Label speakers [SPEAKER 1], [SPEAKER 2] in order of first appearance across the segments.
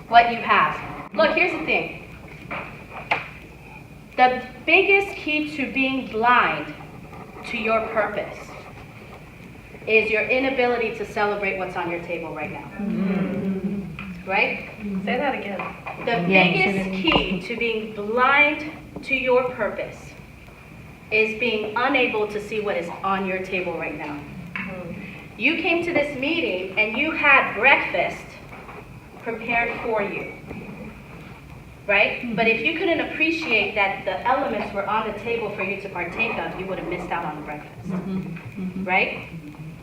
[SPEAKER 1] what you have. Look, here's the thing. The biggest key to being blind to your purpose is your inability to celebrate what's on your table right now. Right?
[SPEAKER 2] Say that again.
[SPEAKER 1] The biggest key to being blind to your purpose is being unable to see what is on your table right now. You came to this meeting and you had breakfast prepared for you. Right? But if you couldn't appreciate that the elements were on the table for you to partake of, you would have missed out on the breakfast. Right?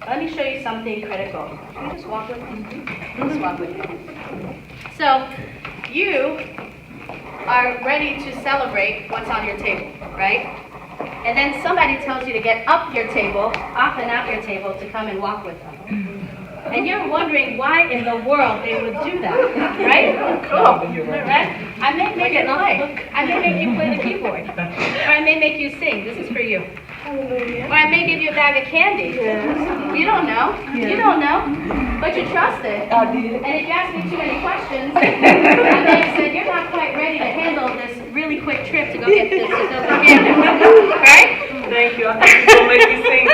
[SPEAKER 1] Let me show you something critical. Can you just walk with me? Just walk with me. So, you are ready to celebrate what's on your table, right? And then somebody tells you to get up your table, up and out your table, to come and walk with them. And you're wondering why in the world they would do that, right? Right? I may make you play the keyboard, or I may make you sing. This is for you. Or I may give you a bag of candy. You don't know. You don't know. But you trust it. And if you ask me too many questions, I may have said, you're not quite ready to handle this really quick trip to go get this candy. Right?
[SPEAKER 2] Thank you. I thought you were going to make me sing.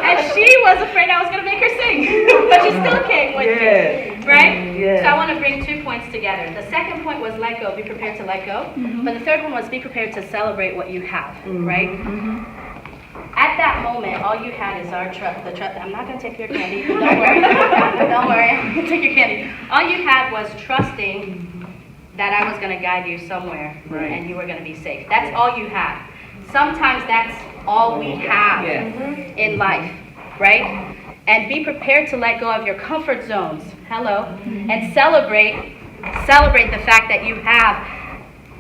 [SPEAKER 1] And she was afraid I was going to make her sing. But she still came with me. Right?
[SPEAKER 2] Yeah.
[SPEAKER 1] So I want to bring 2 points together. The second point was let go. Be prepared to let go. But the third one was be prepared to celebrate what you have. Right? At that moment, all you had is our trust. I'm not going to take your candy. Don't worry. Don't worry. I'm going to take your candy. All you had was trusting that I was going to guide you somewhere and you were going to be safe. That's all you had. Sometimes that's all we have in life, right? And be prepared to let go of your comfort zones. Hello. And celebrate the fact that you have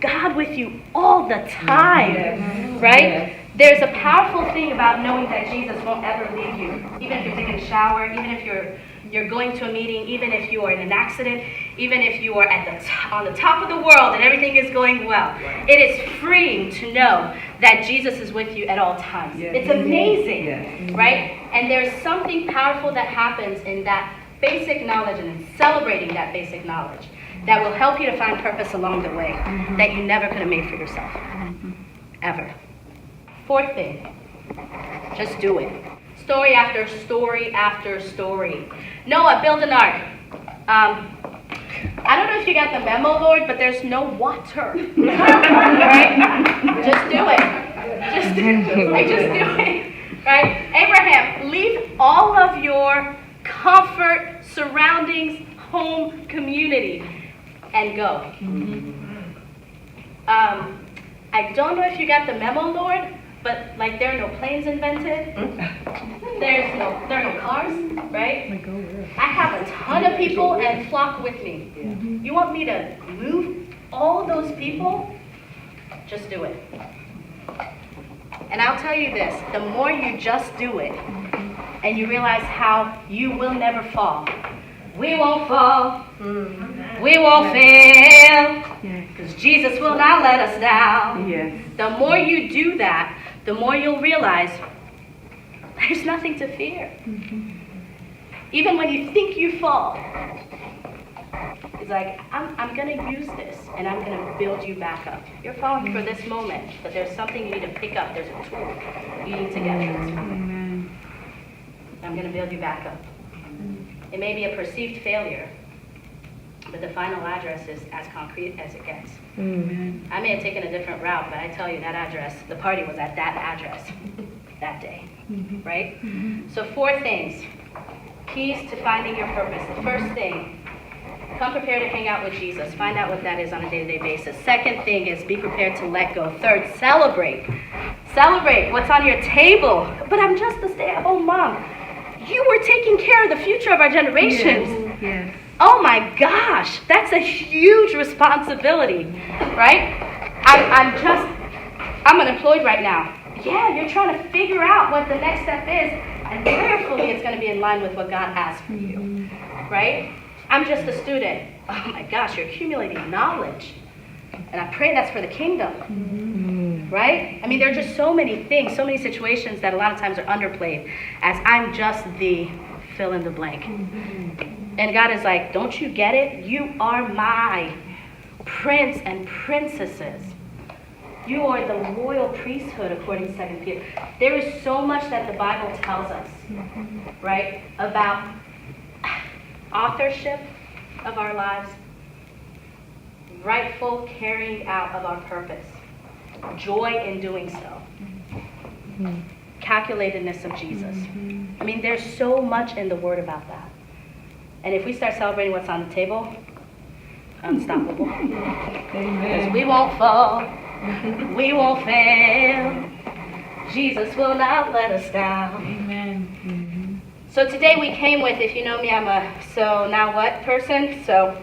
[SPEAKER 1] God with you all the time, right? There's a powerful thing about knowing that Jesus won't ever leave you. Even if you're taking a shower, even if you're going to a meeting, even if you are in an accident, even if you are on the top of the world and everything is going well. It is freeing to know that Jesus is with you at all times. It's amazing, right? And there's something powerful that happens in that basic knowledge and in celebrating that basic knowledge that will help you to find purpose along the way that you never could have made for yourself. Ever. Fourth thing, just do it. Story after story after story. Noah, build an ark. I don't know if you got the memo, Lord, but there's no water. Right? Just do it. Just do it. Right? Abraham, leave all of your comfort, surroundings, home, community, and go. I don't know if you got the memo, Lord, but like there are no planes invented. There are no cars, right? I have a ton of people and flock with me. You want me to move all those people? Just do it. And I'll tell you this, the more you just do it, and you realize how you will never fall. We won't fall. We won't fail. Because Jesus will not let us down. The more you do that, the more you'll realize there's nothing to fear. Even when you think you fall, it's like, I'm going to use this and I'm going to build you back up. You're falling for this moment, but there's something you need to pick up. There's a tool you need to get through this moment. I'm going to build you back up. It may be a perceived failure, but the final address is as concrete as it gets. I may have taken a different route, but I tell you that address, the party was at that address that day, right? So 4 things, keys to finding your purpose. The first thing, come prepared to hang out with Jesus. Find out what that is on a day-to-day basis. Second thing is be prepared to let go. Third, celebrate. Celebrate what's on your table. But I'm just a stay-at-home mom. You were taking care of the future of our generations.
[SPEAKER 3] Yes.
[SPEAKER 1] Oh my gosh, that's a huge responsibility, right? I'm unemployed right now. Yeah, you're trying to figure out what the next step is, and prayerfully it's going to be in line with what God has for you, right? I'm just a student. Oh my gosh, you're accumulating knowledge, and I pray that's for the kingdom, right? I mean, there are just so many things, so many situations that a lot of times are underplayed as I'm just the fill in the blank. And God is like, don't you get it? You are my prince and princesses. You are the royal priesthood, according to 2 Peter. There is so much that the Bible tells us, right, about authorship of our lives, rightful carrying out of our purpose, joy in doing so, calculatedness of Jesus. I mean, there's so much in the Word about that. And if we start celebrating what's on the table, unstoppable. Because we won't fall, we won't fail. Jesus will not let us down.
[SPEAKER 3] Amen.
[SPEAKER 1] So today we came with, if you know me, I'm a so now what person. So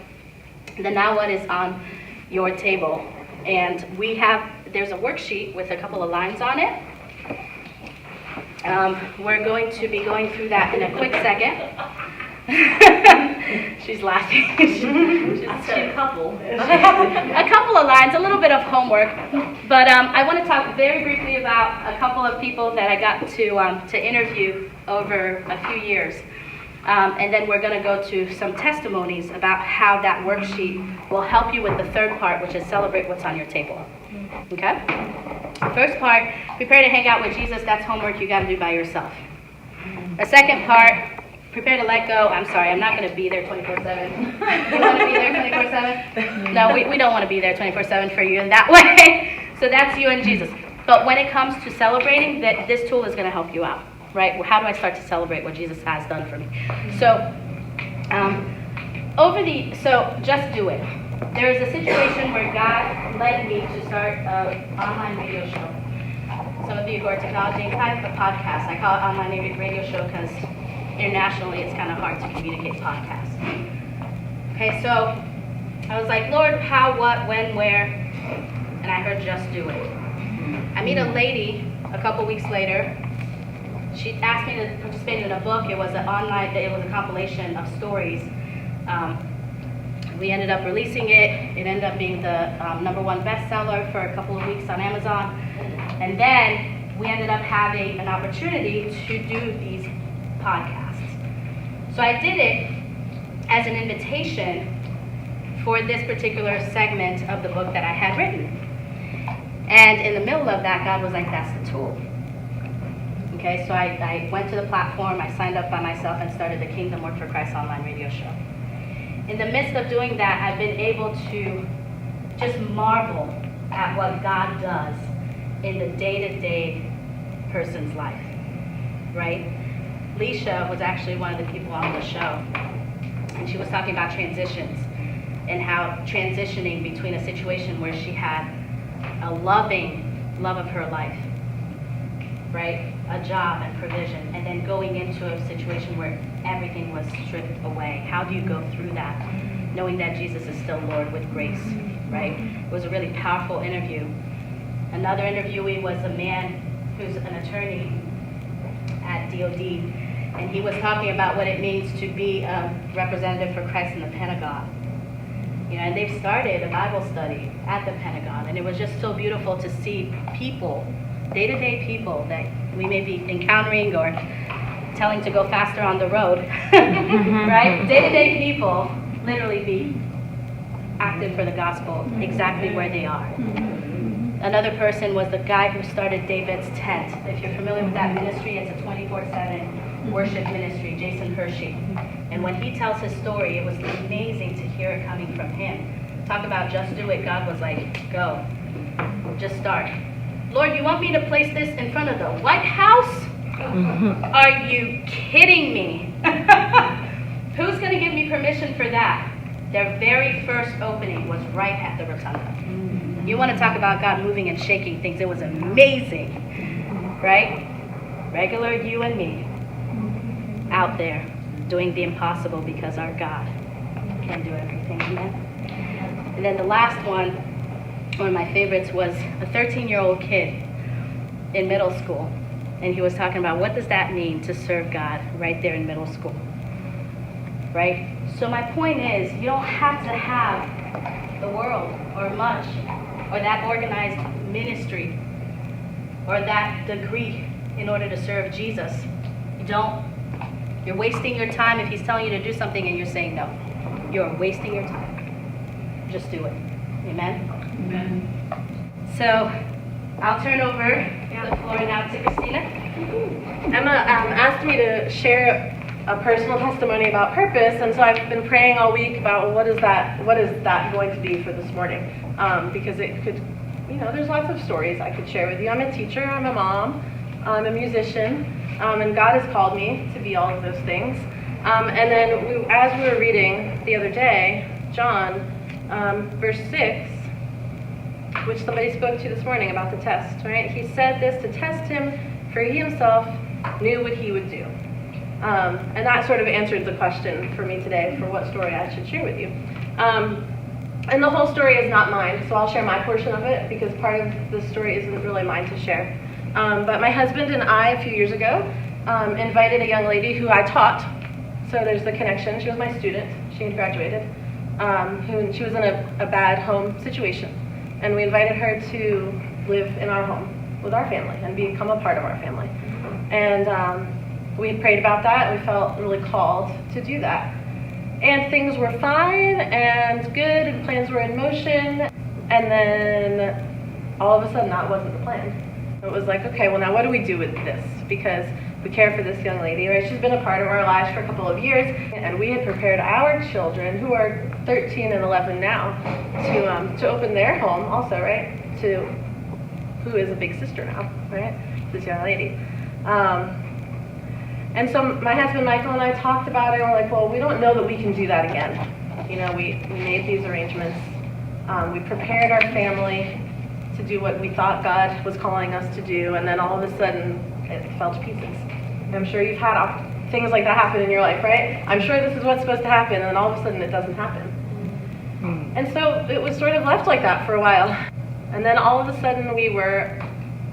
[SPEAKER 1] the now what is on your table. And there's a worksheet with a couple of lines on it. We're going to be going through that in a quick second. She's laughing. She's a couple. A couple of lines, a little bit of homework. But I want to talk very briefly about a couple of people that I got to interview over a few years. And then we're going to go to some testimonies about how that worksheet will help you with the third part, which is celebrate what's on your table. Okay? First part, prepare to hang out with Jesus. That's homework you got to do by yourself. The second part, prepare to let go. I'm sorry, I'm not going to be there 24/7. You want to be there 24/7? No, we don't want to be there 24/7 for you in that way. So that's you and Jesus. But when it comes to celebrating, this tool is going to help you out, right? How do I start to celebrate what Jesus has done for me? So, just do it. There is a situation where God led me to start an online radio show. Some of you who are technology type of podcast, I call it online radio show because internationally it's kind of hard to communicate podcasts. Okay, so I was like, Lord, how, what, when, where? And I heard just do it. I meet a lady a couple weeks later. She asked me to participate in a book. It was a compilation of stories. We ended up releasing it. It ended up being the #1 bestseller for a couple of weeks on Amazon. And then we ended up having an opportunity to do these podcasts. So I did it as an invitation for this particular segment of the book that I had written. And in the middle of that, God was like, that's the tool. Okay, so I went to the platform, I signed up by myself and started the Kingdom Work for Christ online radio show. In the midst of doing that, I've been able to just marvel at what God does in the day-to-day person's life, right? Leisha was actually one of the people on the show, and she was talking about transitions and how transitioning between a situation where she had a loving love of her life, right? A job and provision, and then going into a situation where everything was stripped away. How do you go through that, knowing that Jesus is still Lord with grace, right? It was a really powerful interview. Another interviewee was a man who's an attorney at DOD, and he was talking about what it means to be a representative for Christ in the Pentagon. You know, and they've started a Bible study at the Pentagon, and it was just so beautiful to see people, day-to-day people that we may be encountering or telling to go faster on the road, right? Day-to-day people literally be active for the gospel exactly where they are. Another person was the guy who started David's Tent. If you're familiar with that ministry, it's a 24/7 worship ministry, Jason Hershey. And when he tells his story, it was amazing to hear it coming from him. Talk about just do it. God was like, go, just start. Lord, you want me to place this in front of the White House? Are you kidding me? Who's going to give me permission for that? Their very first opening was right at the Rotunda. You want to talk about God moving and shaking things. It was amazing, right? Regular you and me out there doing the impossible because our God can do everything. Amen? And then the last one of my favorites, was a 13-year-old kid in middle school. And he was talking about what does that mean to serve God right there in middle school, right? So my point is, you don't have to have the world or much or that organized ministry or that degree in order to serve Jesus. You don't. You're wasting your time if he's telling you to do something and you're saying no. You're wasting your time. Just do it. Amen? Amen. So, I'll turn over the floor now to Christina.
[SPEAKER 2] Emma asked me to share a personal testimony about purpose, and so I've been praying all week about what is that going to be for this morning, because it could, there's lots of stories I could share with you. I'm a teacher, I'm a mom, I'm a musician, and God has called me to be all of those things. And then as we were reading the other day, John, verse 6, which somebody spoke to this morning about the test, right? He said this to test him, for he himself knew what he would do. And that sort of answered the question for me today for what story I should share with you. And the whole story is not mine, so I'll share my portion of it because part of the story isn't really mine to share. But my husband and I, a few years ago, invited a young lady who I taught. So there's the connection. She was my student. She had graduated. She was in a bad home situation. And we invited her to live in our home with our family and become a part of our family. And we had prayed about that, and we felt really called to do that. And things were fine and good, and plans were in motion. And then all of a sudden, that wasn't the plan. It was like, okay, well now what do we do with this? Because we care for this young lady, right? She's been a part of our lives for a couple of years, and we had prepared our children, who are 13 and 11 now, to open their home also, right? To who is a big sister now, right? This young lady. And so my husband Michael and I talked about it, and we're like, well, we don't know that we can do that again. We made these arrangements. We prepared our family to do what we thought God was calling us to do, and then all of a sudden, it fell to pieces. I'm sure you've had things like that happen in your life, right? I'm sure this is what's supposed to happen, and then all of a sudden it doesn't happen. And so it was sort of left like that for a while. And then all of a sudden we were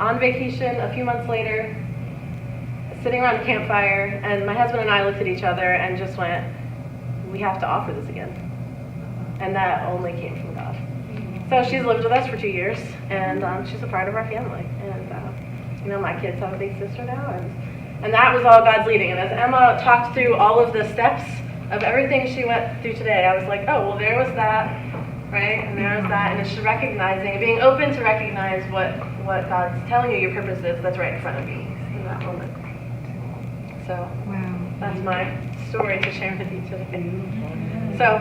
[SPEAKER 2] on vacation a few months later, sitting around the campfire, and my husband and I looked at each other and just went, we have to offer this again. And that only came from God. So she's lived with us for 2 years, and she's a part of our family. And my kids have a big sister now, and that was all God's leading. And as Emma talked through all of the steps of everything she went through today, I was like, oh, well, there was that, right? And there was that, and it's just recognizing, being open to recognize what God's telling you your purpose is that's right in front of you in that moment. So that's my story to share with you today. So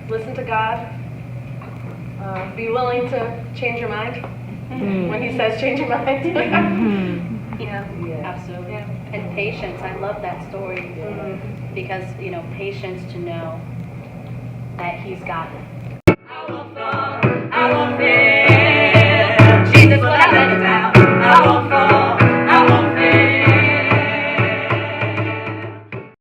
[SPEAKER 2] listen to God. Be willing to change your mind when he says change your mind.
[SPEAKER 1] Yeah, absolutely. Yeah. And patience. I love that story because, patience to know that he's got it.